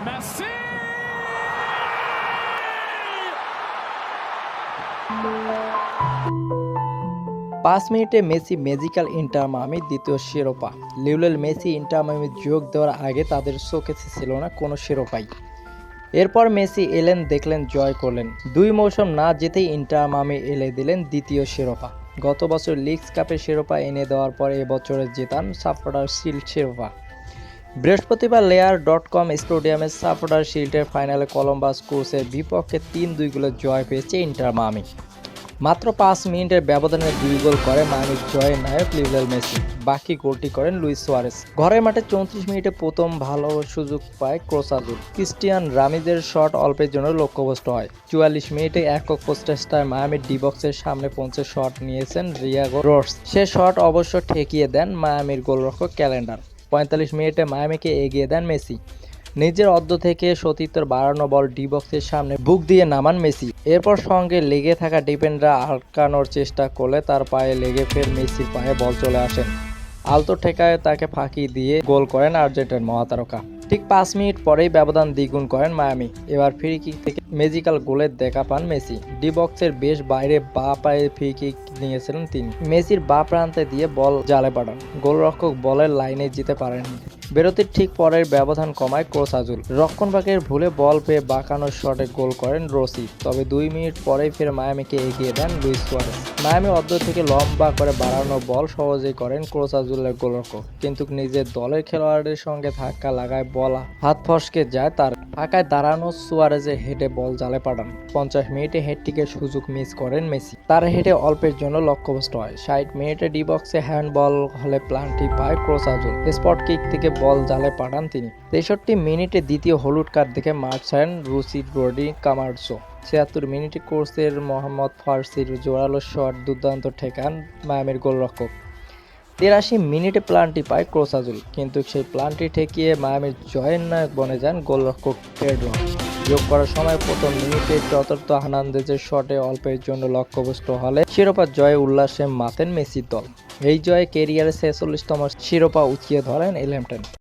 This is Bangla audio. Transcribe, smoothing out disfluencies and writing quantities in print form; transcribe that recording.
Messi! 5 মিনিটে মেসি ম্যাজিক্যাল ইন্টার মায়ামি দ্বিতীয় শিরোপা। লিওনেল মেসি ইন্টার মায়ামি যোগ দেওয়ার আগে তাদের চোখে ছিল না কোনো শিরোপাই। এরপর মেসি এলেন, দেখলেন, জয় করলেন। 2 মৌসুম না জিতেই ইন্টার মায়ামি এলে দিলেন দ্বিতীয় শিরোপা। গত বছর লিগস কাপের শিরোপা এনে দেওয়ার পর এবছরে জেতান সাপোর্টার শিল্ড শিরোপা। বৃহস্পতিবার লেয়ার.কম স্টেডিয়ামে সাপোর্টার শিল্ডের ফাইনালে কলম্বাস ক্রুসের বিপক্ষে 3-2 গোলের জয় পেয়েছে ইন্টার মায়ামি। মাত্র 5 মিনিটের ব্যবধানে 2 গোল করে মায়ামির জয়ের নায়ক লিওনেল মেসি। বাকি গোলটি করেন লুইস সুয়ারেজ। ঘরের মাঠে 34 মিনিটে প্রথম ভালো সুযোগ পায় ক্রস আজুর। ক্রিস্টিয়ান রামিজের শট অল্পের জন্য লক্ষ্যভ্রষ্ট হয়। 44 মিনিটে একক প্রচেষ্টায় মায়ামির ডি বক্সের সামনে পৌঁছে শট নিয়েছেন রিয়াগো রোডস। সে শট অবশ্য ঠেকিয়ে দেন মায়ামির গোলরক্ষক ক্যালেন্ডার। 45 মিনিটে মায়ামিকে এগিয়ে দেন মেসি। নিজের অর্ধ থেকে সতীর্থের বাড়ানো বল ডি বক্সের সামনে বুক দিয়ে নামান মেসি। এরপর সঙ্গে লেগে থাকা ডিফেন্ডার আটকানোর চেষ্টা করলে তার পায়ে লেগে ফের মেসির পায়ে বল চলে আসেন। আলতো ঠেকায় তাকে ফাঁকি দিয়ে গোল করেন আর্জেন্টিনার মহাতারকা। ঠিক 5 মিনিট পরেই ব্যবধান দ্বিগুণ করেন মায়ামি। এবার ফ্রি কিক থেকে ম্যাজিক্যাল গোলের দেখা পান মেসি। ডি বক্সের বেশ বাইরে বাঁ পায়ে ফ্রি কিক নিয়েছিলেন তিনি। মেসির বাঁ প্রান্তে দিয়ে বল জালে পাঠান। গোলরক্ষক বলের লাইনে যেতে পারেননি। বিরতির ঠিক পরের ব্যবধান কমায় ক্রস আজুল। রক্ষণভাগের ভুলে বল পেয়ে বাঁকানোর শটে গোল করেন রসি। তবে 2 মিনিট পরেই ফের মায়ামিকে এগিয়ে দেন লুইস সুয়ারেজ। মায়ামি অর্ধ থেকে লম্বা করে বাড়ানো বল সহজেই করেন ক্রস আজুলের গোলরক্ষক, কিন্তু নিজের দলের খেলোয়াড়দের সঙ্গে ধাক্কা লাগায় বল হাত ফসকে যায় তার। ফাঁকায় দাঁড়ানো সুয়ারেজের হেডে বল জালে পাঠান। 50 মিনিটে হেডটিকের সুযোগ মিস করেন মেসি। তার হেডে অল্পের জন্য লক্ষ্যভ্রষ্ট হয়। 60 মিনিটে ডি বক্সে হ্যান্ড বল হলে প্লান্টি পায় ক্রস আজুল। স্পট কিক থেকে বল জালে পাঠান তিনি। 63 মিনিটে দ্বিতীয় হলুদ কার্ড দেখে মাঠ ছাড়েন রুসি রডি কামার্সো। 76 মিনিটে কোর্সের মোহাম্মদ ফার্সির জোরালো শট দুর্দান্ত ঠেকান মায়ামির গোলরক্ষক। 83 মিনিটে প্লান্টি পায় ক্রস আজুল, কিন্তু সেই প্লান্টি ঠেকিয়ে মায়ামির জয়ের নায়ক বনে যান গোলরক্ষক পেড্রো। যোগ করার সময় প্রথম মিনিটে চতুর্থ হার্নান্দেজের শটে অল্পের জন্য লক্ষ্যভ্রষ্ট হলে শিরোপা জয়ে উল্লাসে মাতেন মেসির দল। এই জয়ে ক্যারিয়ারের 46তম শিরোপা উঁচিয়ে ধরেন এলহ্যাম্পটন।